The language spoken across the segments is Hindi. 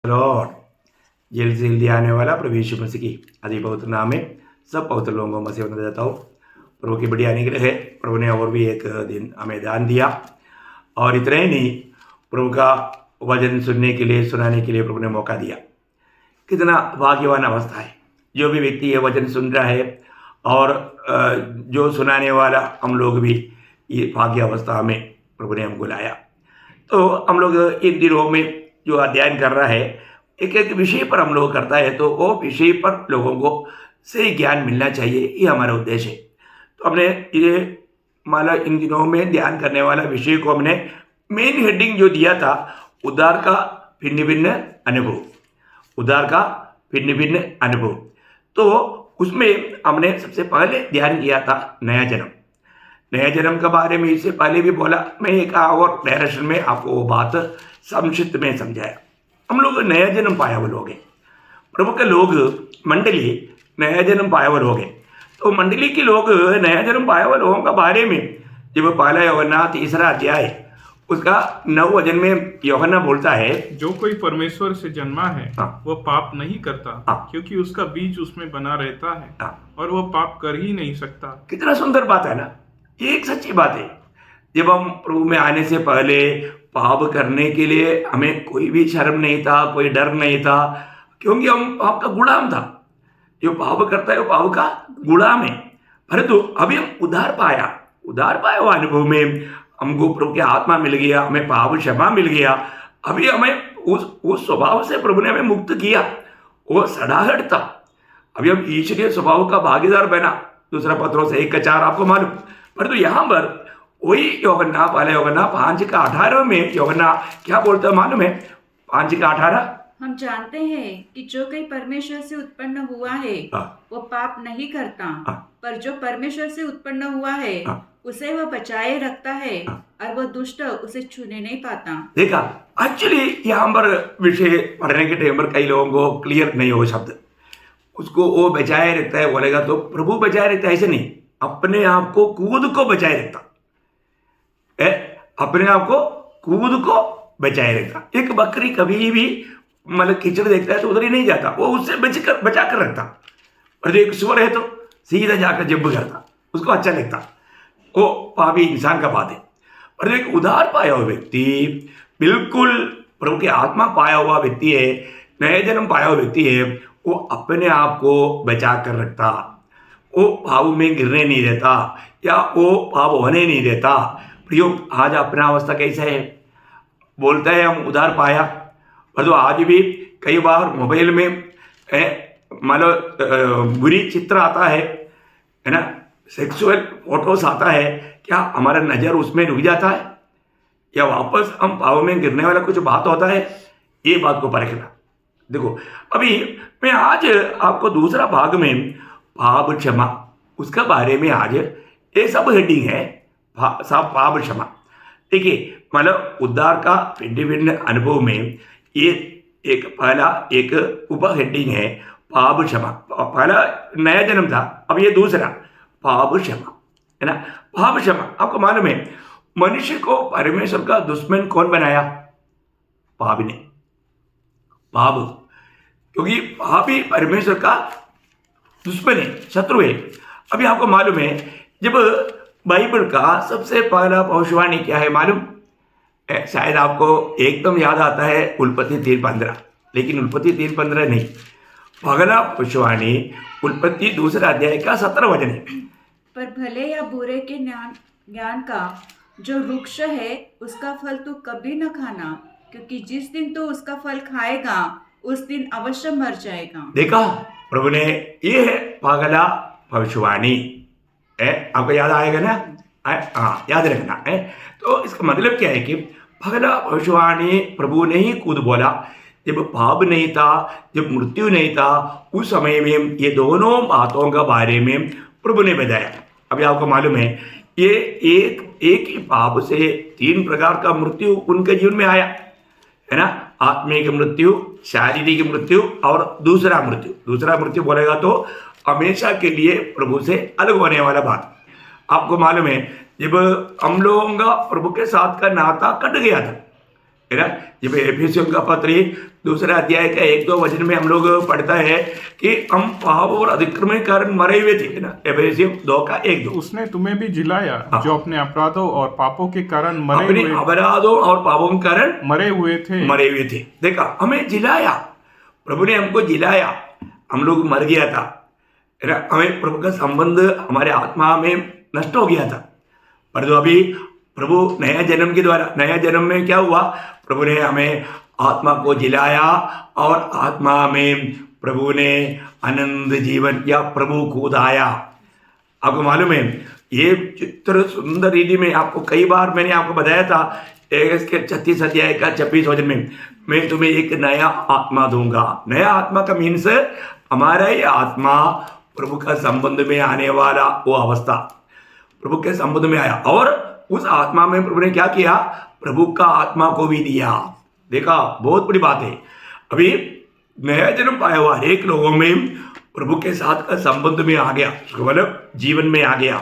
लॉर्ड जल्द से जल्दी आने वाला प्रभु यीशु मसीह की अति पवित्र नाम में सब पवित्र लोगों को मसीह बना देता हूँ। प्रभु की बड़ी अनुग्रह है। प्रभु ने और भी एक दिन हमें दान दिया और इतना ही नहीं, प्रभु का वचन सुनने के लिए सुनाने के लिए प्रभु ने मौका दिया। कितना भाग्यवान अवस्था है जो भी व्यक्ति ये वचन सुन रहा है और जो सुनाने वाला हम लोग भी, ये भाग्य अवस्था में प्रभु ने हमको लाया। तो हम लोग इन दिनों में जो अध्ययन कर रहा है, एक एक विषय पर हम लोग करता है, तो वो विषय पर लोगों को सही ज्ञान मिलना चाहिए, ये हमारा उद्देश्य है। तो हमने ये माला इन दिनों में ध्यान करने वाला विषय को हमने मेन हेडिंग जो दिया था, उद्धार का भिन्न भिन्न अनुभव, उद्धार का भिन्न भिन्न अनुभव। तो उसमें हमने सबसे पहले ध्यान किया था नया जन्म। नया जन्म के बारे में इससे पहले भी बोला, मैं एक और डायरेक्शन में आपको वो बात संक्षिप्त में समझाया। हम लोग नया जन्म पाया हुए लोग हैं, प्रभु के लोग मंडली नया जन्म पाया हुए लोग हैं। तो मंडली के लोग नया जन्म पाया हुए लोगों के बारे में जब पहला यूहन्ना 3 अध्याय उसका 9 वचन में यूहन्ना बोलता है, जो कोई परमेश्वर से जन्मा है वह पाप नहीं करता, क्योंकि उसका बीज उसमें बना रहता है और वह पाप कर ही नहीं सकता। कितना सुंदर बात है ना, ये एक सच्ची बात है। जब हम प्रभु में आने से पहले पाप करने के लिए हमें कोई भी शर्म नहीं था, कोई डर नहीं था, क्योंकि हम पाप का गुलाम था। जो पाप करता है वो पाप का गुलाम है। परंतु अभी हम उद्धार पाया हुआ अनुभव में हमको प्रभु की आत्मा मिल गया, हमें पाप क्षमा मिल गया। अभी हमें उस स्वभाव से प्रभु ने हमें मुक्त किया, वो सड़ाहट था। अभी हम ईश्वरीय स्वभाव का भागीदार बना। दूसरा पत्रोस 1:4 आपको मालूम। परंतु यहाँ पर वही यूहन्ना, पहले यूहन्ना 5:18 में यूहन्ना क्या बोलता है मालूम है? 5:18, हम जानते हैं कि जो कोई परमेश्वर से उत्पन्न हुआ है वो पाप नहीं करता, पर जो परमेश्वर से उत्पन्न हुआ है उसे वह बचाए रखता है और वह दुष्ट उसे छूने नहीं पाता। देखा, एक्चुअली यहाँ पर विषय पढ़ने के टाइम पर कई लोगों को क्लियर नहीं हो शब्द। उसको वो बचाए रखता है बोलेगा तो प्रभु बचाए रखता है, ऐसे नहीं, अपने आप को कूद को बचाए रखता है, अपने आप को कूद को बचाए रखता। एक बकरी कभी भी मतलब कीचड़ देखता है तो उधर ही नहीं जाता, वो उससे बचा कर रखता। और जो एक सुअर है तो सीधा जाकर जब करता, उसको अच्छा लगता। वो पापी इंसान का बात है। और एक उद्धार पाया हुआ व्यक्ति, बिल्कुल प्रभु की आत्मा पाया हुआ व्यक्ति है, नया जन्म पाया हुआ व्यक्ति है, वो अपने आप को बचा कर रखता, वो पाप में गिरने नहीं देता या वो पाप होने नहीं देता। प्रयोग आज अपना अवस्था कैसा है? बोलता है हम उद्धार पाया, पर तो आज भी कई बार मोबाइल में मतलब बुरी चित्र आता है ना, सेक्सुअल फोटोस आता है, क्या हमारा नज़र उसमें रुक जाता है या वापस हम पाप में गिरने वाला कुछ बात होता है? ये बात को परखना। देखो, अभी मैं आज आपको दूसरा भाग में पाप क्षमा उसका बारे में आज ये सब हेडिंग है, सब पाप क्षमा। देखिए, मतलब उद्धार का भिन्न भिन्न अनुभव में ये एक पहला एक उप हेडिंग है पाप क्षमा। पहला नया जन्म था, अब ये दूसरा पाप क्षमा है ना। पाप क्षमा, आपको मालूम है मनुष्य को परमेश्वर का दुश्मन कौन बनाया? पाप ने, पाप, क्योंकि पाप ही परमेश्वर का दुश्मन है, शत्रु है। अभी आपको मालूम है जब बाइबल का सबसे पहला भविष्यवाणी क्या है मालूम? शायद आपको एकदम याद आता है उत्पत्ति 3:15, लेकिन उत्पत्ति 3:15 नहीं, पहला भविष्यवाणी उत्पत्ति 2 अध्याय का 17 वचन है। पर भले या बुरे के ज्ञान का जो वृक्ष है उसका फल तू कभी न खाना, क्योंकि जिस दिन तू उसका फल खाएगा उस दिन अवश्य मर जाएगा। देखा, प्रभु ने ये है पहला भविष्यवाणी है, आपको याद आएगा ना? हाँ, याद रखना है। तो इसका मतलब क्या है कि पहला भविष्यवाणी प्रभु ने ही खुद बोला। जब पाप नहीं था, जब मृत्यु नहीं था, उस समय में ये दोनों बातों का बारे में प्रभु ने बताया। अभी आपको मालूम है ये एक ही पाप से 3 प्रकार का मृत्यु उनके जीवन में आया है ना। आत्मिक मृत्यु, शारीरिक मृत्यु और दूसरा मृत्यु बोलेगा तो हमेशा के लिए प्रभु से अलग होने वाला बात। आपको मालूम है जब हम लोगों का प्रभु के साथ का नाता कट गया था, है ना। जब एफिसियों का पत्र दूसरा अध्याय का 1-2 वचन में हम लोग पढ़ता है कि हम पाप और अतिक्रमण के कारण मरे हुए थे, है ना। एफिसियों 2:1-2 उसने तुम्हें भी जिलाया जो अपने अपराधों और पापों के कारण अपने अपराधों और पापों के कारण मरे हुए थे। देखा, हमें जिलाया, प्रभु ने हमको जिलाया, हम लोग मर गया था, है ना। हमें प्रभु का संबंध हमारे आत्मा में नष्ट हो गया था, पर तो अभी प्रभु नया जन्म के द्वारा, नया जन्म में क्या हुआ, प्रभु ने हमें आत्मा को जिलाया और आत्मा में प्रभु ने आनंद जीवन या प्रभु कूद आया। आपको मालूम है ये चित्र सुंदर रीति में आपको कई बार मैंने आपको बताया था, इसके 36 अध्याय का 26 वचन में, मैं तुम्हें एक नया आत्मा दूंगा। नया आत्मा का मीन्स हमारा ही आत्मा प्रभु का संबंध में आने वाला वो अवस्था, प्रभु के संबंध में आया और उस आत्मा में प्रभु ने क्या किया, प्रभु का आत्मा को भी दिया। देखा, बहुत बड़ी बात है। अभी नया जन्म पाया हुआ एक लोगों में प्रभु के साथ का संबंध में आ गया, मतलब जीवन में आ गया,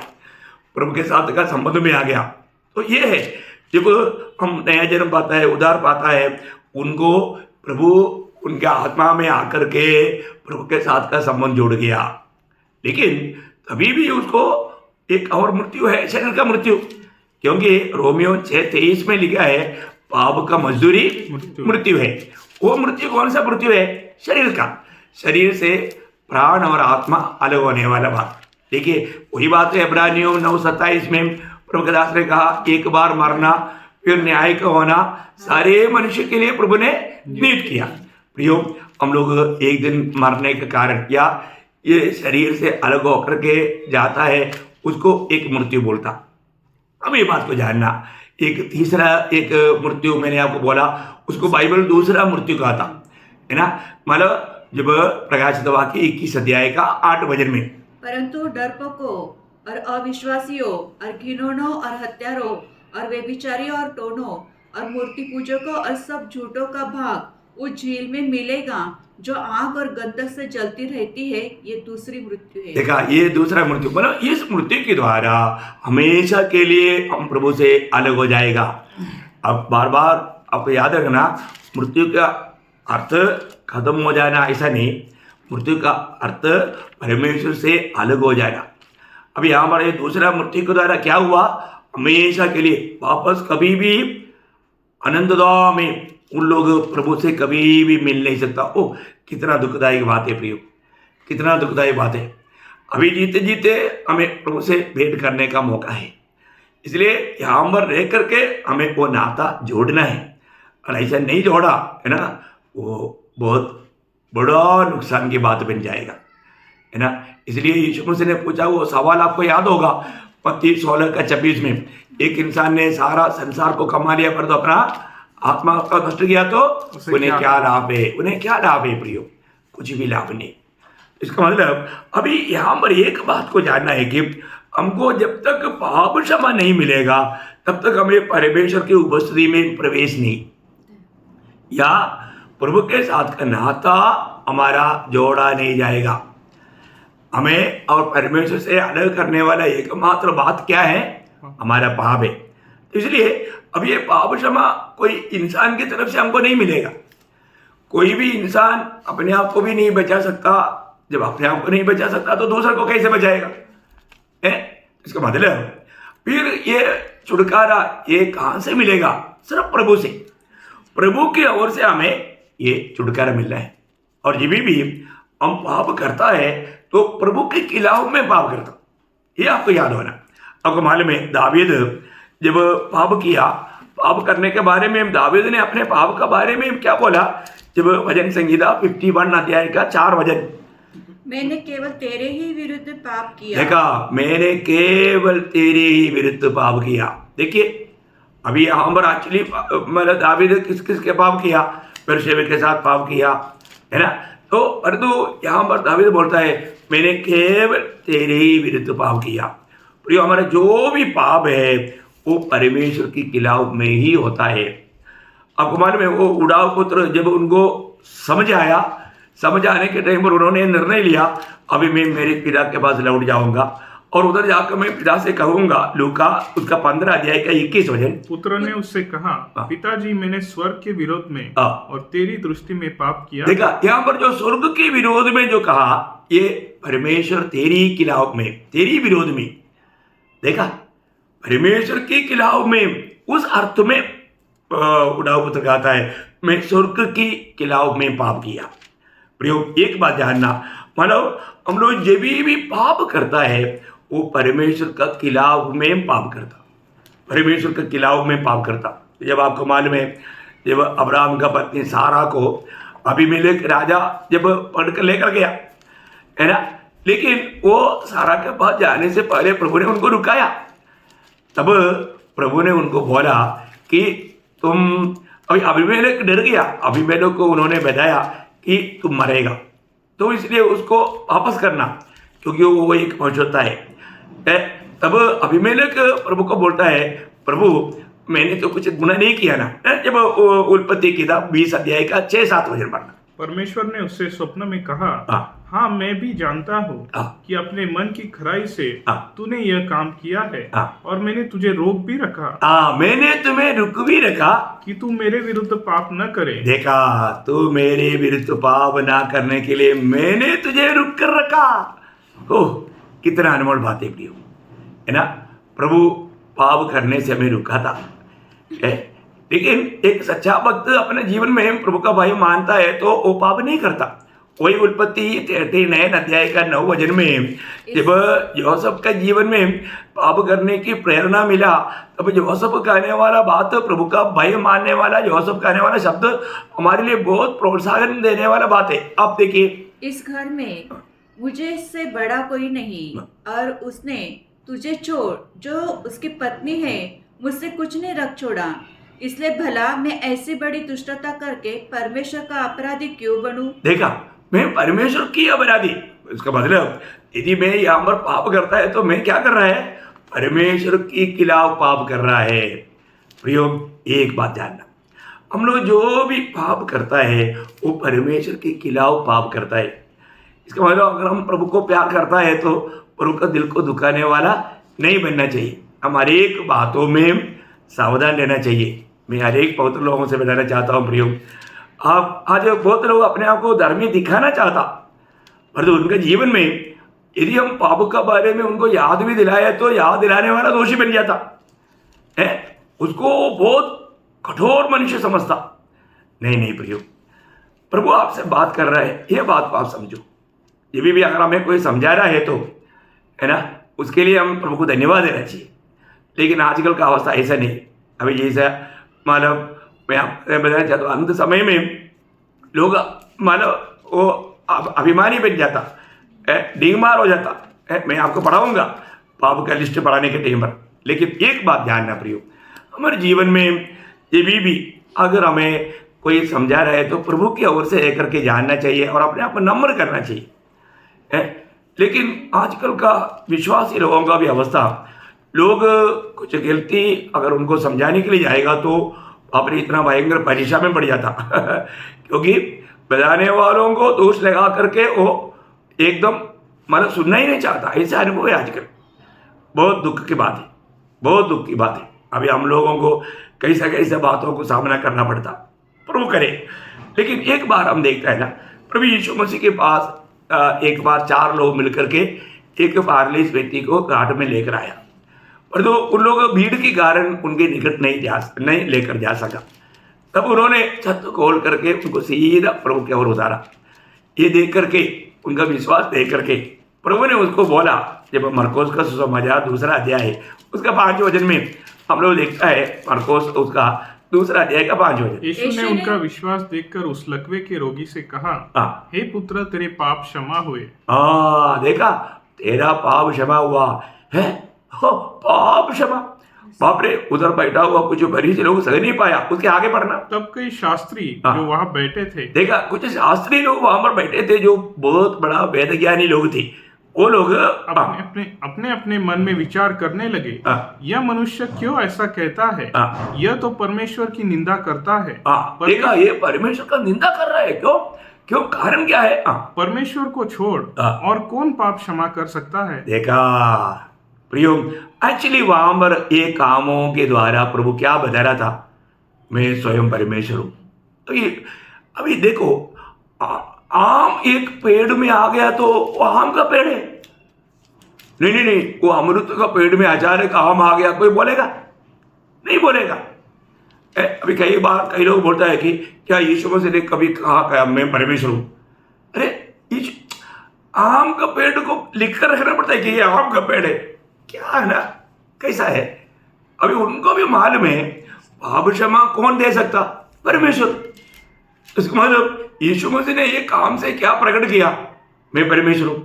प्रभु के साथ का संबंध में आ गया। तो ये है, जब हम नया जन्म पाता है, उद्धार पाता है, उनको प्रभु उनके आत्मा में आकर के प्रभु के साथ का संबंध जोड़ गया। लेकिन तभी भी उसको एक और मृत्यु है, शरीर का मृत्यु, क्योंकि रोमियो 6:23 में लिखा है पाप का मजदूरी मृत्यु है। वो मृत्यु कौन सा मृत्यु है? शरीर का, शरीर से प्राण और आत्मा अलग होने वाला बात। देखिए वही बात है इब्रानियों 9:27 में प्रभु के दास ने कहा, एक बार मरना फिर न्याय का होना सारे मनुष्य के लिए प्रभु ने नियत किया। प्रियो, हम लोग एक दिन मरने के कारण या ये शरीर से अलग होकर के जाता है, उसको एक मृत्यु बोलता। अब ये बात को जानना, एक तीसरा एक मृत्यु मैंने आपको बोला, उसको बाइबल दूसरा मृत्यु कहता है ना। मतलब जब प्रकाशित वाक्य 21 अध्याय का 8 वचन में, परंतु डरपोकों और अविश्वासियों और घिनौनों और हत्यारों और व्यभिचारियों और टोनों और मूर्ति पूजकों और सब झूठों का भाग उस झील में मिलेगा जो आग और गंधक से जलती रहती है। ये दूसरी मृत्यु है। देखा, ये दूसरा मृत्यु, मतलब इस मृत्यु के द्वारा हमेशा के लिए हम प्रभु से अलग हो जाएगा। अब बार बार आपको याद रखना, मृत्यु का अर्थ खत्म हो जाना ऐसा नहीं, मृत्यु का अर्थ परमेश्वर से अलग हो जाना। अब यहाँ पर ये दूसरा मृत्यु के द्वारा क्या हुआ, हमेशा के लिए वापस कभी भी आनंददायक में उन लोग प्रभु से कभी भी मिल नहीं सकता। ओह, कितना दुखदायक बात है प्रियो, कितना दुखदायक बात है। अभी जीते जीते हमें प्रभु से भेंट करने का मौका है, इसलिए यहाँ पर रह करके हमें वो नाता जोड़ना है। और ऐसा नहीं जोड़ा है ना, वो बहुत बड़ा नुकसान की बात बन जाएगा, है ना। इसलिए यीशु मसीह ने पूछा, वो सवाल आपको याद होगा मत्ती 16:26 में, एक इंसान ने सारा संसार को कमा लिया पर तो अपना आत्मा का नष्ट किया तो उन्हें क्या लाभ है? उन्हें क्या लाभ है प्रियो? कुछ भी लाभ नहीं। इसका मतलब अभी यहाँ पर एक बात को जानना है कि हमको जब तक पाप क्षमा नहीं मिलेगा तब तक हमें परमेश्वर की उपस्थिति में प्रवेश नहीं, या प्रभु के साथ का नाता हमारा जोड़ा नहीं जाएगा। हमें और परमेश्वर से अलग करने वाला एकमात्र बात क्या है? हमारा पाप है। इसलिए अब ये पाप क्षमा कोई इंसान की तरफ से हमको नहीं मिलेगा। कोई भी इंसान अपने आप को भी नहीं बचा सकता। जब अपने आप को नहीं बचा सकता तो दूसरे को कैसे बचाएगा? इसका मतलब फिर ये छुटकारा ये कहाँ से मिलेगा? सिर्फ प्रभु से, प्रभु की ओर से हमें ये छुटकारा मिल रहा है। और जब भी हम पाप करता है तो प्रभु के खिलाफ में पाप करता, ये आपको याद होना। आपको मालूम है दावीद जब पाप किया, पाप करने के बारे में दावीद ने अपने पाप के बारे में क्या बोला? जब भजन संहिता 51 अध्याय का 4 वचन, मैंने केवल तेरे ही विरुद्ध पाप किया। देखा, मैंने केवल तेरे ही विरुद्ध पाप किया। देखिए अभी यहाँ पर एक्चुअली मतलब दावीद किस किस के पाप किया? बेरशेबा के साथ पाप किया, है ना। तो परंतु यहाँ पर दावीद बोलता है मैंने केवल तेरे ही विरुद्ध पाप किया। प्रियो, हमारा जो भी पाप है वो परमेश्वर की खिलाफ में ही होता है। आपको मालूम है वो उड़ाव पुत्र जब उनको समझ आया, समझ आने के टाइम पर उन्होंने निर्णय लिया अभी मैं मेरे पिता के पास लौट जाऊंगा, और उधर जाकर मैं पिता से कहूंगा, लूका उसका 15 अध्याय का 21 वचन। पुत्र ने उससे कहा, पिताजी मैंने स्वर्ग के विरोध में और तेरी दृष्टि में पाप किया। देखा यहाँ पर जो स्वर्ग के विरोध में जो कहा, ये परमेश्वर तेरी खिलाफ में, तेरी विरोध में, देखा परमेश्वर के खिलाफ में, उस अर्थ में उड़ाव पुत्र कहता है मैं स्वर्ग की खिलाफ में पाप किया। प्रयोग एक बात जानना, मानो हम लोग जब भी पाप करता है वो परमेश्वर का खिलाफ में पाप करता, परमेश्वर के खिलाफ में पाप करता। जब आपको मालूम है, जब अब्राहम का पत्नी सारा को अबीमेलेक राजा जब पकड़ लेकर गया है ना, लेकिन वो सारा के पास जाने से पहले प्रभु ने उनको रुकाया। तब प्रभु ने उनको बोला कि तुम, अभी अबीमेलेक डर गया, अबीमेलेक को उन्होंने बताया कि तुम मरेगा, तो इसलिए उसको वापस करना, क्योंकि वो एक पहुंचता है। तब अबीमेलेक प्रभु को बोलता है, प्रभु मैंने तो कुछ गुनाह नहीं किया ना। जब उत्पत्ति की 20 अध्याय का 6-7 वचन पढ़ना। परमेश्वर ने उससे स्वप्न में कहा, हाँ मैं भी जानता हूँ कि अपने मन की खराई से तूने यह काम किया है, और मैंने तुझे रोक भी रखा। मैंने तुम्हें रुक भी रखा कि तू मेरे विरुद्ध पाप न करे। देखा, तू मेरे विरुद्ध पाप ना करने के लिए मैंने तुझे रुक कर रखा। ओह, कितना अनमोल बात है प्रियो, है ना। प्रभु पाप करने से हमें रुका था, लेकिन एक सच्चा भक्त अपने जीवन में प्रभु का भाई मानता है तो वो पाप नहीं करता। वही उत्पत्ति 39 अध्याय का 9 वचन में जब योसेफ का जीवन में पाप करने की प्रेरणा मिला, तब योसेफ कहने वाला बात, प्रभु का भय मानने वाला योसेफ कहने वाला शब्द हमारे लिए बहुत प्रोत्साहन देने वाला बात है। आप देखिए, इस घर में मुझे इससे बड़ा कोई नहीं, और उसने तुझे छोड़ जो उसकी पत्नी है मुझसे कुछ नहीं रख छोड़ा, इसलिए भला मैं ऐसी बड़ी दुष्टता करके परमेश्वर का अपराधी क्यों बनूं? देखा, मैं परमेश्वर की अपराधी, इसका मतलब यदि मैं यहाँ पर पाप करता है तो मैं क्या कर रहा है, परमेश्वर के खिलाफ पाप कर रहा है। प्रयोग एक बात जानना, हम लोग जो भी पाप करता है वो परमेश्वर के खिलाफ पाप करता है। इसका मतलब अगर हम प्रभु को प्यार करता है तो प्रभु का दिल को दुखाने वाला नहीं बनना चाहिए। हम हर एक बातों में सावधान रहना चाहिए। मैं हर एक पवित्र लोगों से बताना चाहता हूँ प्रियो, आप आज बहुत लोग अपने आप को धर्मी दिखाना चाहता, पर तो उनके जीवन में यदि हम पाप के बारे में उनको याद भी दिलाए तो याद दिलाने वाला दोषी बन जाता है, उसको बहुत कठोर मनुष्य समझता। नहीं प्रियो, प्रभु आपसे बात कर रहा है, यह बात को आप समझो। ये भी अगर हमें कोई समझा रहा है तो, है ना, उसके लिए हम प्रभु को धन्यवाद देना चाहिए। लेकिन आजकल का अवस्था ऐसा नहीं। अभी जैसा मतलब मैं आपको बताना चाहता हूँ, अंत समय में लोग मतलब वो अभिमानी बन जाता, डींगमार हो जाता। मैं आपको पढ़ाऊंगा पाप का लिस्ट पढ़ाने के टाइम पर। लेकिन एक बात ध्यान प्रियो, हमारे जीवन में ये भी अगर हमें कोई समझा रहा है तो प्रभु की ओर से लेकर के जानना चाहिए और अपने आप को नम्र करना चाहिए। लेकिन आजकल का विश्वासी लोगों का भी अवस्था, लोग कुछ गलती अगर उनको समझाने के लिए जाएगा तो अपने इतना भयंकर परेशान में पड़ जाता क्योंकि बताने वालों को दोष लगा करके वो एकदम मतलब सुनना ही नहीं चाहता। ऐसा अनुभव है आजकल। बहुत दुख की बात है, बहुत दुख की बात है। अभी हम लोगों को कैसे बातों को सामना करना पड़ता, प्रभु करे। लेकिन एक बार हम देखते हैं ना, प्रभु यीशु मसीह के पास एक बार 4 लोग मिलकर के एक पारलीस व्यक्ति को घाट में लेकर आया, पर तो उन लोगों भीड़ के कारण उनके निकट नहीं लेकर जा सका। तब उन्होंने छत खोल करके उनको सीधा प्रभु की ओर उतारा। ये देख करके, उनका विश्वास देख करके प्रभु ने उसको बोला, जब मरकोस का सुसमाचार 2 अध्याय है उसका 5 वचन में हम लोग देखता है, मरकोस उसका 2 अध्याय का 5 वचन। यीशु ने उनका विश्वास देखकर उस लकवे के रोगी से कहा, हे पुत्र तेरे पाप क्षमा हुए। देखा, तेरा पाप क्षमा हुआ है। पाप क्षमा, बाप रे, उधर बैठा हुआ कुछ फरीसी लोग सह नहीं पाया, उसके आगे पढ़ना। तब कई शास्त्री जो वहां बैठे थे, देखा, कुछ शास्त्री लोग वहां पर बैठे थे जो बहुत बड़ा वेद ज्ञानी लोग थे। वो लोग अपने अपने मन में विचार करने लगे, यह मनुष्य क्यों ऐसा कहता है? यह तो परमेश्वर की निंदा करता है। देखा, ये परमेश्वर का निंदा कर रहा है। क्यों? क्यों, कारण क्या है? परमेश्वर को छोड़ और कौन पाप क्षमा कर सकता है? देखा प्रियो, एक्चुअली वहां पर ये कामों के द्वारा प्रभु क्या बता रहा था, मैं स्वयं परमेश्वर हूं। तो ये अभी देखो, आम एक पेड़ में आ गया तो वो आम का पेड़ है। नहीं नहीं नहीं, वो अमृत का पेड़ में अचानक आम आ गया, कोई बोलेगा? नहीं बोलेगा। अभी कई बार कई लोग बोलता है कि क्या यीशु मसीह ने कभी कहा मैं परमेश्वर हूं? अरे आम का पेड़ को लिखकर रखना पड़ता है कि ये आम का पेड़ है, क्या है ना, कैसा है? अभी उनको भी मालूम है पाप क्षमा कौन दे सकता? परमेश्वर। इसका मतलब यीशु मसीह ने ये काम से क्या प्रकट किया? मैं परमेश्वर हूं,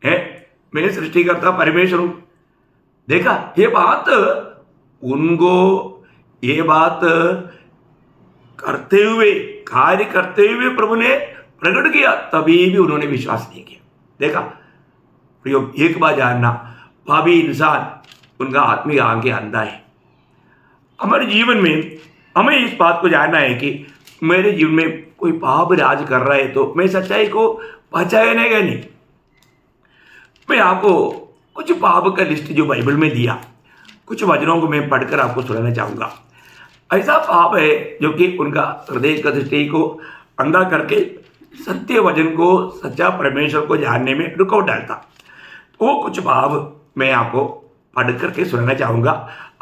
है, मैं सृष्टिकर्ता परमेश्वर हूं। देखा, ये बात उनको, ये बात करते हुए, कार्य करते हुए प्रभु ने प्रकट किया, तभी भी उन्होंने विश्वास नहीं किया। देखा प्रियो, एक बात जानना, पापी इंसान, उनका आत्मिक आंखें अंधा है। हमारे जीवन में हमें इस बात को जानना है कि मेरे जीवन में कोई पाप राज कर रहा है तो मैं सच्चाई को पहचानेगा का नहीं। मैं आपको कुछ पाप का लिस्ट जो बाइबल में दिया, कुछ वचनों को मैं पढ़कर आपको सुनाना चाहूंगा। ऐसा पाप है जो कि उनका हृदय का दृष्टि को अंधा करके सत्य वचन को, सच्चा परमेश्वर को जानने में रुकावट डालता। वो कुछ पाप मैं आपको पढ़ करके सुनाना चाहूंगा।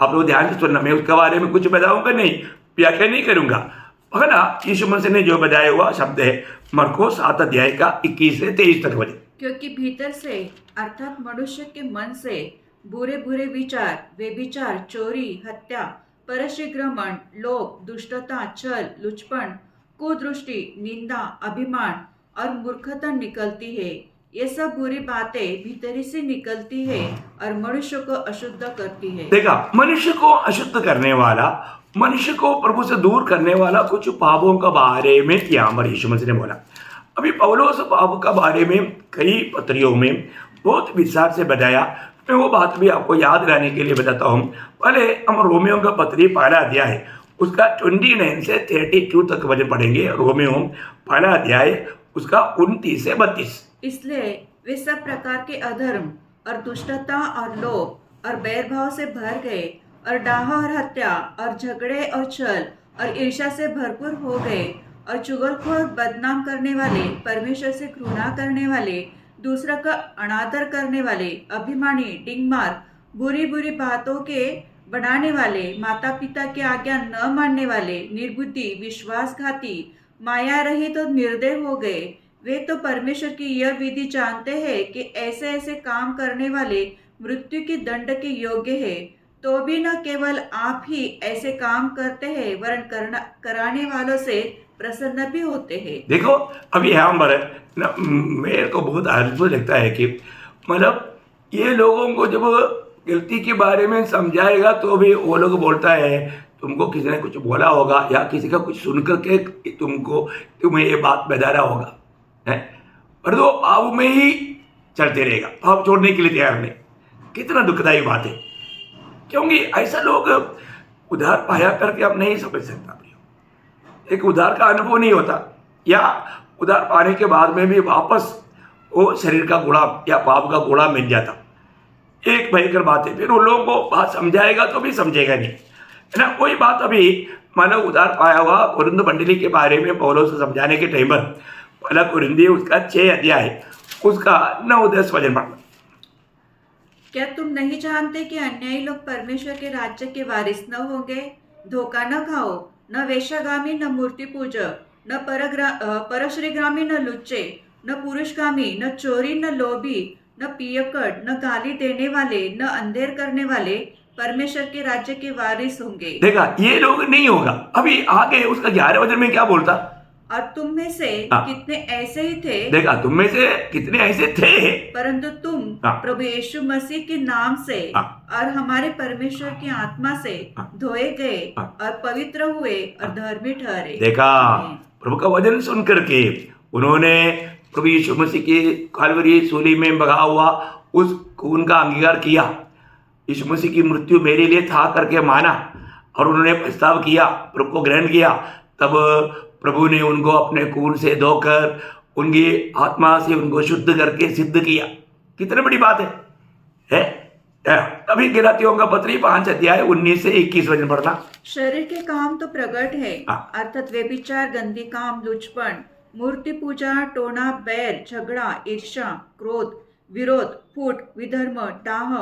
आप लोग ध्यान से सुनना, मैं उसके बारे में कुछ बताऊंगा नहीं, व्याख्या नहीं करूंगा। पहला यीशु मसीह ने जो बताया हुआ शब्द है मरकुस 7 अध्याय का 21 से 23 तक वचन। क्योंकि भीतर से अर्थात मनुष्य के मन से बुरे बुरे विचार, व्यभिचार, चोरी, हत्या, परश्रीग्रमण, लोभ, दुष्टता, छल, लुचपन, कुदृष्टि, निंदा, अभिमान और मूर्खता निकलती है। ये सब बुरी बातें भीतरी से निकलती है और मनुष्य को अशुद्ध करती है। देखा, मनुष्य को अशुद्ध करने वाला, मनुष्य को प्रभु से दूर करने वाला कुछ पापों का बारे में यहाँ पर यीशु मसीह ने बोला। अभी पौलुस पाप का बारे में कई पत्रियों में बहुत विस्तार से बताया। मैं वो बात भी आपको याद रहने के लिए बताता हूँ। पहले हम रोमियो का पत्री पहला अध्याय है, उसका 29 से 32 तक वचन पढ़ेंगे। रोमियो पहला अध्याय उसका 29 से 32। इसलिए वे सब प्रकार के अधर्म और दुष्टता और लोभ और बैरभाव से भर गए और डाह और हत्या और झगड़े और छल और ईर्ष्या से भरपूर हो गए और चुगलखोर, बदनाम करने वाले, परमेश्वर से घृणा करने वाले, दूसरा का अनादर करने वाले, अभिमानी, डिंगमार, बुरी बुरी बातों के बनाने वाले, माता पिता की आज्ञा न मानने वाले, निर्बुद्धि, विश्वासघाती, माया रहित तो निर्दय हो गए। वे तो परमेश्वर की यह विधि जानते हैं कि ऐसे ऐसे काम करने वाले मृत्यु के दंड के योग्य है। तो भी न केवल आप ही ऐसे काम करते हैं, वरन कराने वालों से प्रसन्न भी होते हैं। देखो, अभी यहाँ पर मेरे को बहुत अद्भुत लगता है कि मतलब ये लोगों को जब गलती के बारे में समझाएगा तो भी वो लोग बोलता है तुमको किसी ने कुछ बोला होगा या किसी का कुछ सुन करके तुम्हें ये बात बता रहा होगा, है, पर वो पाप में ही चलते रहेगा, पाप छोड़ने के लिए तैयार नहीं। कितना दुखदायी बात है, क्योंकि ऐसा लोग उधार पाया करके आप नहीं समझ सकता। एक उधार का अनुभव नहीं होता, या उधार पाने के बाद में भी वापस वो शरीर का गुलाम या पाप का गुलाम मिल जाता। एक भयंकर बात है। फिर उन लोगों को बात समझाएगा तो भी समझेगा नहीं, है ना। कोई बात अभी मानो उधार पाया हुआ कुरिन्थ मंडली के बारे में पौलुस से समझाने के टाइम पर पहला कुरिन्थी उसका 6 अध्याय उसका 9-10 वचन पढ़ना। क्या तुम नहीं जानते कि अन्यायी लोग परमेश्वर के राज्य के वारिस न होंगे? धोखा न खाओ, न वेश्यागामी, न मूर्ति पूजक, न परश्रीग्रामी, न लुच्चे, न पुरुषगामी, न चोरी, न लोभी, न पियक्कड़, न गाली देने वाले, न अंधेर करने वाले परमेश्वर के राज्य के वारिस होंगे। देखा, ये लोग नहीं होगा। अभी आगे उसका 11 वचन में क्या बोलता? और तुम में से कितने ऐसे ही थे। देखा, तुम में से कितने ऐसे थे, परंतु तुम प्रभु यीशु मसीह के नाम से और हमारे परमेश्वर की आत्मा से धोए गए और पवित्र हुए और धर्मी ठहरे। देखा, प्रभु का वचन सुन करके उन्होंने प्रभु यीशु मसीह के कलवरी सूली में बहा हुआ उस खून का अंगीकार किया। यीशु मसीह की मृत्यु मेरे लिए था करके माना और उन्होंने प्रस्ताव किया, प्रभु को ग्रहण किया। तब प्रभु ने उनको अपने खून से धोकर उनकी आत्मा से उनको शुद्ध करके सिद्ध किया। कितनी बड़ी बात है? अभी गलातियों का पत्री 5 अध्याय 19 से 21 वचन पढ़ना। शरीर के काम तो प्रकट है, हाँ। अर्थात व्यभिचार, गंदी काम, लुचपन, मूर्ति पूजा, टोना, बैर, झगड़ा, ईर्ष्या, क्रोध, विरोध, फूट, विधर्म, डाह,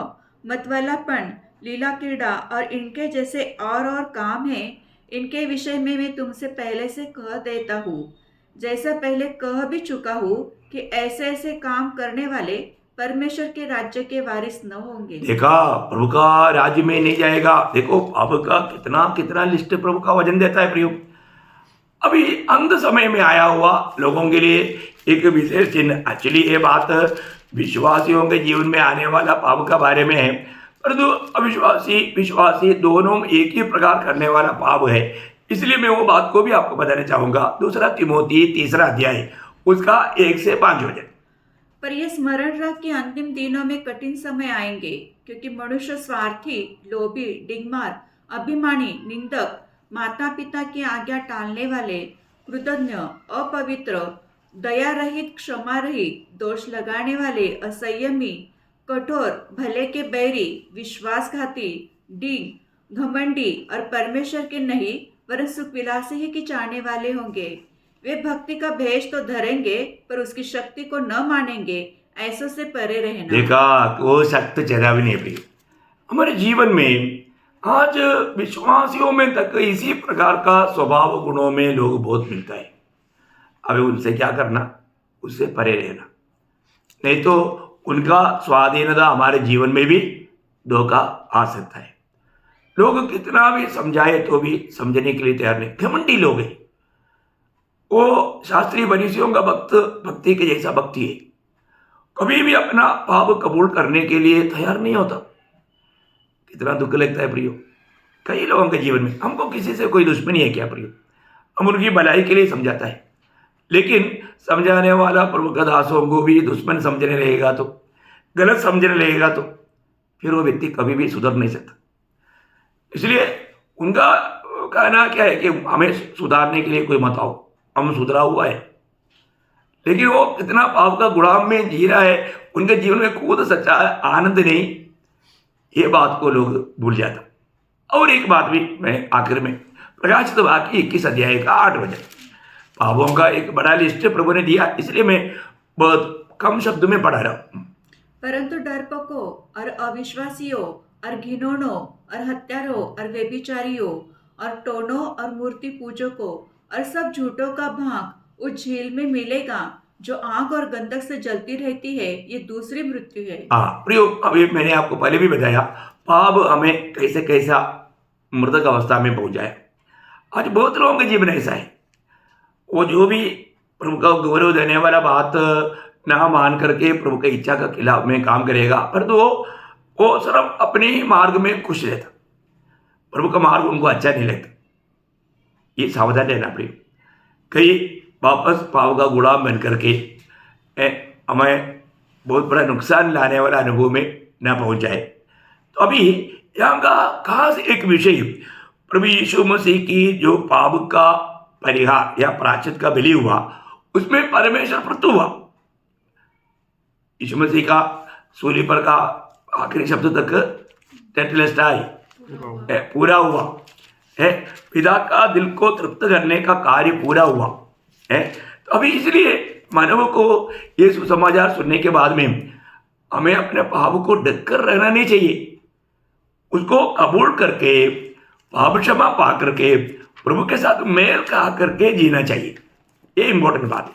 मतवालापन, लीला क्रीड़ा और इनके जैसे और काम हैं। इनके विषय में मैं तुमसे पहले से कह देता हूँ, जैसा पहले कह भी चुका हूँ कि ऐसे ऐसे काम करने वाले परमेश्वर के राज्य के वारिस न होंगे। देखा, प्रभु का राज्य में नहीं जाएगा। देखो अब का कितना लिस्ट प्रभु का वजन देता है प्रियो। अभी अंत समय में आया हुआ लोगों के लिए एक विशेष चिन्ह। एक्चुअली ये बात विश्वासियों के जीवन में आने वाला पाप का बारे में है, परंतु अविश्वासी विश्वासी दोनों एक ही प्रकार करने वाला पाप है। इसलिए मैं वो बात को भी आपको बताना चाहूंगा। 2 तिमोथी 3 अध्याय उसका 1 से 5 वचन। पर यह स्मरण रख कि अंतिम दिनों में कठिन समय आएंगे, क्योंकि मनुष्य स्वार्थी, लोभी, डिंगमार, अभिमानी, निंदक, माता पिता की आज्ञा टालने वाले, कृतज्ञ, अपवित्र, दया रहित, क्षमा रहित, दोष लगाने वाले, असंयमी, कठोर, भले के बैरी, विश्वासघाती, डींग, घमंडी और परमेश्वर के नहीं वरन सुखविलासी ही की चाहने वाले होंगे। वे भक्ति का भेष तो धरेंगे पर उसकी शक्ति को न मानेंगे। ऐसों से परे रहना। देखा, वो सख्त जरा भी नहीं प्रिय। हमारे जीवन में आज विश्वासियों में तक इसी प्रकार का स्वभाव गुणों में लोग बहुत मिलता है। अब उनसे क्या करना? उससे परे रहना, नहीं तो उनका स्वाधीनता हमारे जीवन में भी धोखा आ सकता है। लोग कितना भी समझाए तो भी समझने के लिए तैयार नहीं। घमंडी लोग हैं, वो शास्त्रीय फरीसियों का भक्ति के जैसा भक्ति है, कभी भी अपना पाप कबूल करने के लिए तैयार नहीं होता। कितना दुख लगता है प्रियो। कई लोगों के जीवन में, हमको किसी से कोई दुश्मनी है क्या प्रियो? हम उनकी भलाई के लिए समझाता है, लेकिन समझाने वाला प्रभु का दासों को भी दुश्मन समझने लगेगा तो, गलत समझने लगेगा तो फिर वो व्यक्ति कभी भी सुधर नहीं सकता। इसलिए उनका कहना क्या है कि हमें सुधारने के लिए कोई मत आओ, हम सुधरा हुआ है। लेकिन वो कितना पाप का गुलाम में जी रहा है, उनके जीवन में खुद सच्चा आनंद नहीं, ये बात को लोग भूल जाता। और एक बात भी मैं आखिर में, प्रकाशित वाक्य 21 अध्याय का 8 वचन, पापों का एक बड़ा लिस्ट प्रभु ने दिया, इसलिए मैं बहुत कम शब्द में पढ़ा रहा हूँ। परंतु डरपोकों और अविश्वासियों और घिनौनों और हत्यारों और व्यभिचारियों और टोनों और मूर्ति पूजकों और सब झूठों का भाग उस झील में मिलेगा जो आग और गंधक से जलती रहती है। ये दूसरी मृत्यु है। हाँ प्रियो, अभी मैंने आपको पहले भी बताया पाप हमें कैसा मृतक अवस्था में पहुंचाए। आज बहुत लोगों के जीवन ऐसा है, वो जो भी प्रभु का गौरव देने वाला बात ना मान करके प्रभु की इच्छा का खिलाफ में काम करेगा, पर तो वो सिर्फ अपने ही मार्ग में खुश रहता, प्रभु का मार्ग उनको अच्छा नहीं लगता। ये सावधान रहना प्रिय, कई वापस पाप का गुलाम बन करके हमें बहुत बड़ा नुकसान लाने वाला अनुभव में न पहुंच जाए। तो अभी यहाँ का खास एक विषय, प्रभु यीशु मसीह की जो पाप का परिहार या प्रायश्चित का बलि हुआ, उसमें परमेश्वर प्रत्यु हुआ। यीशु मसीह का सूली पर का आखिरी शब्द तक टेटलेस्टाई पूरा हुआ है, पिता का दिल को तृप्त करने का कार्य पूरा हुआ है। तो अभी इसलिए मानव को ये सुसमाचार सुनने के बाद में हमें अपने पाप को ढककर रहना नहीं चाहिए, उसको कबूल करके पाप क्षमा पा करके प्रभु के साथ मेल खा करके जीना चाहिए। ये इंपॉर्टेंट बात है।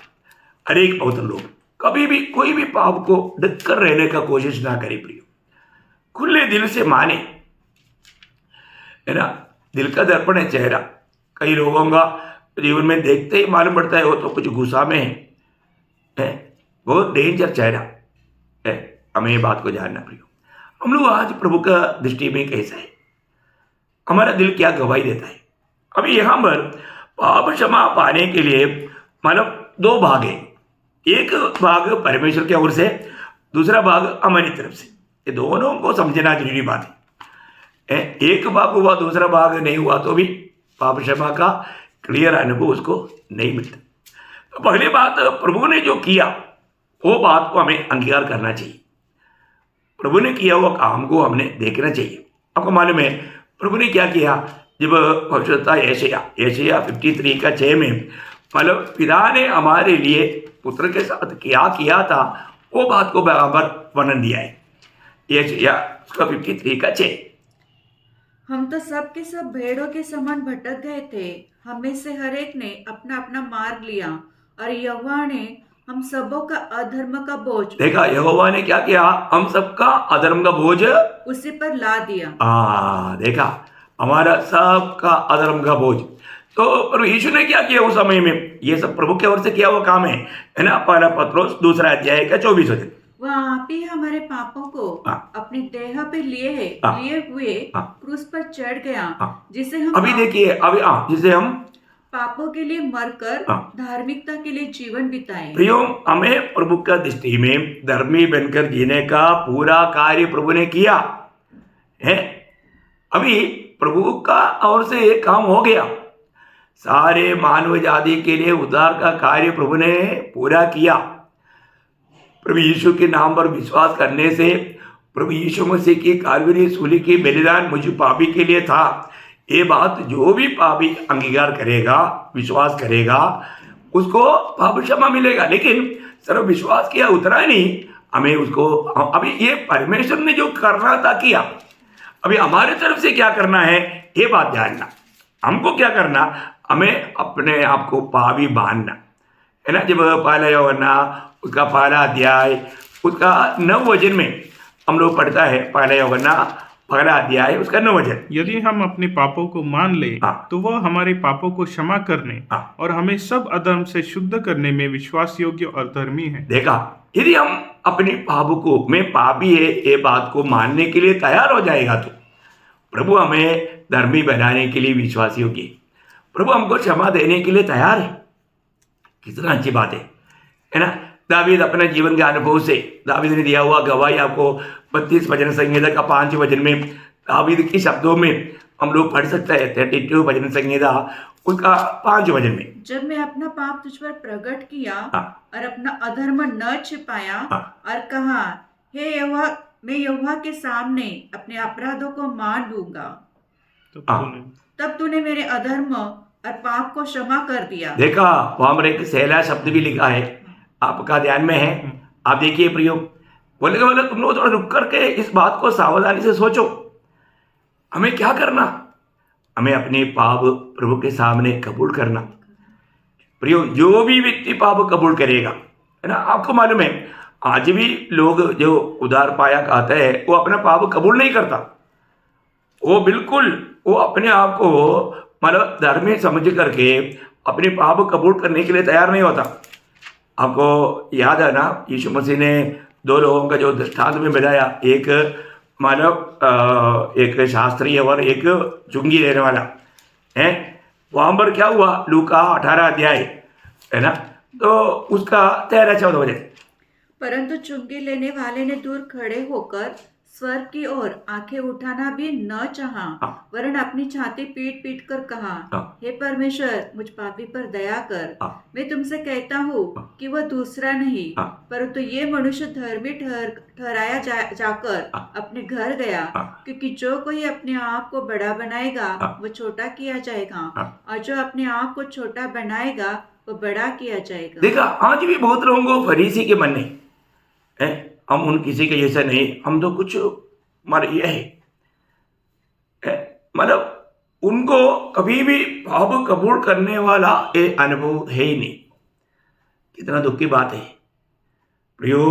हर एक पवित्र लोग कभी भी कोई भी पाप को ढककर रहने का कोशिश ना करे प्रियो, खुले दिल से माने, है ना। दिल का दर्पण है चेहरा। कई लोगों का जीवन में देखते ही मालूम पड़ता है वो तो कुछ गुस्सा में है, बहुत डेंजर चेहरा है। हमें ये बात को जानना प्रियो। हम लोग आज प्रभु का दृष्टि में कैसा है, हमारा दिल क्या गवाही देता है। अभी यहाँ पर पाप क्षमा पाने के लिए मतलब 2 भाग है, एक भाग परमेश्वर की ओर से, दूसरा भाग हमारी तरफ से। ये दोनों को समझना जरूरी बात है। एक भाग हुआ दूसरा भाग नहीं हुआ तो भी पाप क्षमा का क्लियर अनुभव उसको नहीं मिलता। तो पहली बात, प्रभु ने जो किया वो बात को हमें अंगीकार करना चाहिए। प्रभु ने किया हुआ काम को हमने देखना चाहिए। आपको मालूम है प्रभु ने क्या किया? जब भविष्यवक्ता यशायाह 53 का 6 में मतलब पिता ने हमारे लिए पुत्र के साथ क्या किया था वो बात को बराबर वर्णन दिया है। यशायाह 53 का 6। हम तो सब के सब भेड़ों के समान भटक गए थे, हम में से हर एक ने अपना अपना मार्ग लिया और यहोवा ने हम सबों का अधर्म का बोझ, देखा यहोवा ने क्या किया? हम सबका अधर्म का बोझ उसी पर ला दिया। देखा हमारा सबका अधर्म का बोझ। तो प्रभु यीशु ने क्या किया उस समय में? ये सब प्रभु की ओर से किया हुआ काम है ना। पहला पत्रोस 2 अध्याय का 24 वचन। वह आप ही हमारे पापों को अपने देह पे लिए हुए क्रूस पर चढ़ गया, जिसे हम अभी देखिए जिसे हम पापों के लिए मरकर धार्मिकता के लिए जीवन बिताए। प्रियो, हमें प्रभु का दृष्टि में धर्मी बनकर जीने का पूरा कार्य प्रभु ने किया है। अभी प्रभु का ओर से एक काम हो गया। सारे मानव जाति के लिए उद्धार का कार्य प्रभु ने पूरा किया। प्रभु यीशु के नाम पर विश्वास करने से प्रभु यीशु मसीह की काल्वरी सूली की बलिदान मुझे पापी के लिए था। ये बात जो भी पापी अंगीकार करेगा, विश्वास करेगा, उसको पाप क्षमा मिलेगा। लेकिन सिर्फ विश्वास किया उतना नहीं, हमें उसको अभी ये परमेश्वर ने जो करना था किया। अभी हमारे तरफ से क्या करना है ये बात जानना। हमको क्या करना? हमें अपने आप को पापी बांधना है ना। जब पहला यूहन्ना उसका पहला अध्याय उसका 9 वचन में हम लोग पढ़ता है। पहला यूहन्ना पहला अध्याय उसका 9 वचन। यदि हम अपने पापों को मान ले तो वह हमारे पापों को क्षमा करने और हमें सब अधर्म से शुद्ध करने में विश्वास योग्य और धर्मी है। देखा, यदि हम अपने पापों को मैं पापी है ये बात को मानने के लिए तैयार हो जाएगा तो प्रभु हमें धर्मी बनाने के लिए विश्वास योग्य, प्रभु हमको क्षमा देने के लिए तैयार है। कितना अच्छी बात है ना। दावीद अपने जीवन के अनुभव से दावीद ने दिया हुआ गवाही आपको 32 भजन संहिता का 5 वचन में दावीद के शब्दों में हम लोग पढ़ सकते हैं। 32 भजन संहिता उसका 5 वचन में, जब मैं अपना पाप तुझ पर प्रकट किया और अपना अधर्म न छिपाया और कहा, हे यहोवा, मैं यहोवा के सामने अपने अपराधों को मान लूंगा, तब तूने मेरे अधर्म और पाप को क्षमा कर दिया। देखा, वहां पर एक सहला शब्द भी लिखा है, आपका ध्यान में है। आप देखिए प्रियो, बोले तुम लोग थोड़ा रुक करके इस बात को सावधानी से सोचो। हमें क्या करना? हमें अपने पाप प्रभु के सामने कबूल करना। प्रियो, जो भी व्यक्ति पाप कबूल करेगा है ना, आपको मालूम है आज भी लोग जो उद्धार पाया कहते हैं वो अपना पाप कबूल नहीं करता। वो अपने आप को मतलब धर्मी समझ करके अपने पाप कबूल करने के लिए तैयार नहीं होता। आपको याद है ना, यीशु मसीह ने 2 लोगों का जो दृष्टांत में बताया, एक मानव एक शास्त्री और एक चुंगी लेने वाला है। वहाँ पर क्या हुआ? लूका 18 अध्याय है ना, तो उसका 13-14 वचन। परंतु चुंगी लेने वाले ने दूर खड़े होकर स्वर्ग की ओर आंखें उठाना भी न चाहा, वरन अपनी छाती पीट पीट कर कहा, हे परमेश्वर, मुझ पापी पर दया कर। मैं तुमसे कहता हूँ कि वह दूसरा नहीं, परंतु ये मनुष्य धर्मी ठहराया जाकर अपने घर गया, क्योंकि जो कोई अपने आप को बड़ा बनाएगा वो छोटा किया जाएगा, और जो अपने आप को छोटा बनाएगा वो बड़ा किया जाएगा। देखा, आज भी बहुत लोगों को फरीसी के मन है, हम उन किसी के जैसा नहीं, हम तो कुछ हमारा ये है मतलब उनको कभी भी पाप कबूल करने वाला ये अनुभव है ही नहीं। कितना दुख की बात है प्रियो।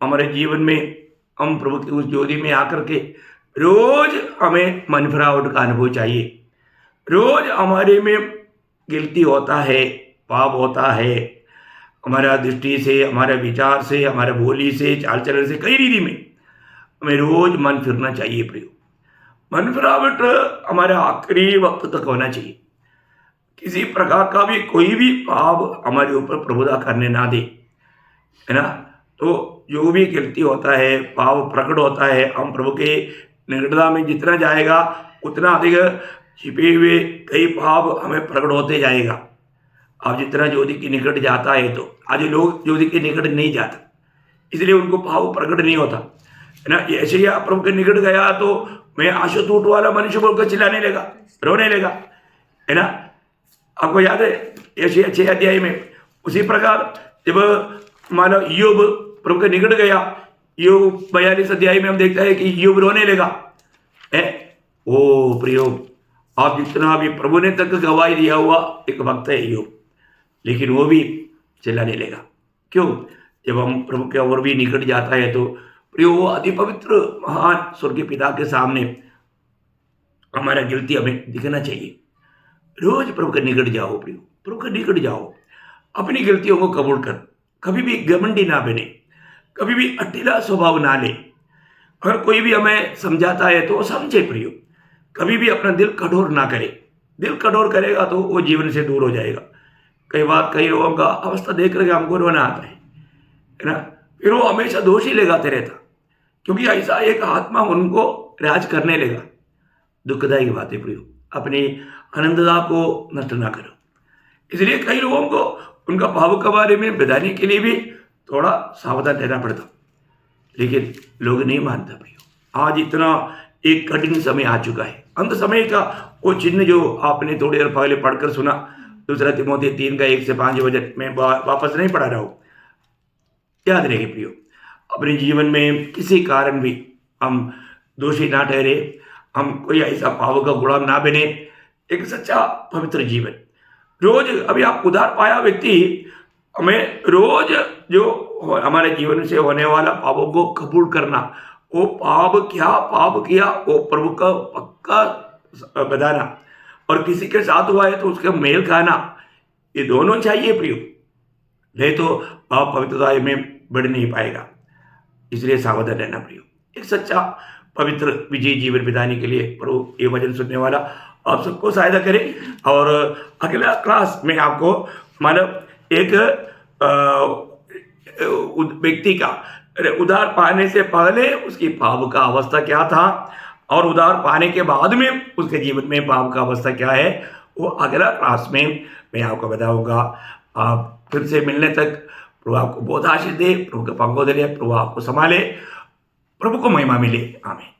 हमारे जीवन में हम प्रभु की उस ज्योति में आकर के रोज हमें मन फिरावट का अनुभव चाहिए। रोज हमारे में गिल्टी होता है, पाप होता है, हमारा दृष्टि से, हमारे विचार से, हमारे बोली से, चाल चलन से, कई रीति में हमें रोज मन फिरना चाहिए प्रियो। मन फिरावट हमारा आखिरी वक्त तक होना चाहिए। किसी प्रकार का भी कोई भी पाप हमारे ऊपर प्रभुता करने ना दे, है ना। तो जो भी गलती होता है, पाप प्रकट होता है, हम प्रभु के निकटता में जितना जाएगा उतना अधिक छिपे हुए कई पाप हमें प्रकट होते जाएगा। अब जितना ज्योति के निकट जाता है, तो आज लोग ज्योति के निकट नहीं जाता, इसलिए उनको पाप प्रकट नहीं होता है ना। ऐसे ही प्रभु के निकट गया तो मैं आशुतोष वाला मनुष्य बोलकर चिल्लाने लगा, रोने लगा, है ना। आपको याद है ऐसे 6 अध्याय में उसी प्रकार जब मानो ईयोब प्रभु के निकट गया, ईयोब 42 अध्याय में हम देखते हैं कि ईयोब रोने लगा है। ओ प्रियो, आप जितना भी प्रभु ने तक गवाही दिया हुआ एक भक्त है ईयोब, लेकिन वो भी चिल्लाने लगा। क्यों? जब हम प्रभु के और भी निकट जाता है तो प्रियो वो अति पवित्र महान स्वर्गीय पिता के सामने हमारा गिल्टी हमें दिखना चाहिए। रोज प्रभु के निकट जाओ प्रियो, प्रभु के निकट जाओ, अपनी गलतियों को कबूल कर, कभी भी घमंडी ना बने, कभी भी अटीला स्वभाव ना ले। अगर कोई भी हमें समझाता है तो समझे प्रियो, कभी भी अपना दिल कठोर ना करे। दिल कठोर करेगा तो वो जीवन से दूर हो जाएगा। कई बार कई लोगों का अवस्था देख करके हमको रोना आता है ना। फिर वो हमेशा दोषी लगाते रहता, क्योंकि ऐसा एक आत्मा उनको राज करने लगा। दुखदायी बात है प्रियो, अपनी आनंदता को नष्ट ना करो। इसलिए कई लोगों को उनका पाप के बारे में बताने के लिए भी थोड़ा सावधान रहना पड़ता, लेकिन लोग नहीं मानता प्रियो। आज इतना एक कठिन समय आ चुका है। अंत समय का वो चिन्ह जो आपने थोड़ी देर पहले पढ़कर सुना, 2 तिमोथी 3 का 1 से 5 वचन में वापस नहीं पढ़ा रहा हूँ, याद रहे प्रियो। अपने जीवन में किसी कारण भी हम दोषी ना ठहरे, हम कोई ऐसा पाप का गुलाम ना बने। एक सच्चा पवित्र जीवन रोज, अभी आप उधार पाया व्यक्ति, हमें रोज जो हमारे जीवन से होने वाला पापों को कबूल करना, वो पाप किया वो प्रभु का पक्का बताना, और किसी के साथ हुआ है तो उसका मेल खाना, ये दोनों चाहिए प्रियो, नहीं तो आप पवित्रता में बढ़ नहीं पाएगा। इसलिए सावधान रहना प्रियो। एक सच्चा पवित्र विजयी जीवन बिताने के लिए प्रभु ये वचन सुनने वाला आप सबको सहायता करें। और अगला क्लास में आपको मतलब एक व्यक्ति का उधार पाने से पहले उसकी पाप का अवस्था क्या था, और उधार पाने के बाद में उसके जीवन में पाप का अवस्था क्या है, वो अगला क्लास में मैं आपको बताऊंगा। आप फिर से मिलने तक प्रभु आपको बहुत आशीष दे, प्रभु के पंखों दे, प्रभु आपको संभाले, प्रभु को महिमा मिले। आमीन।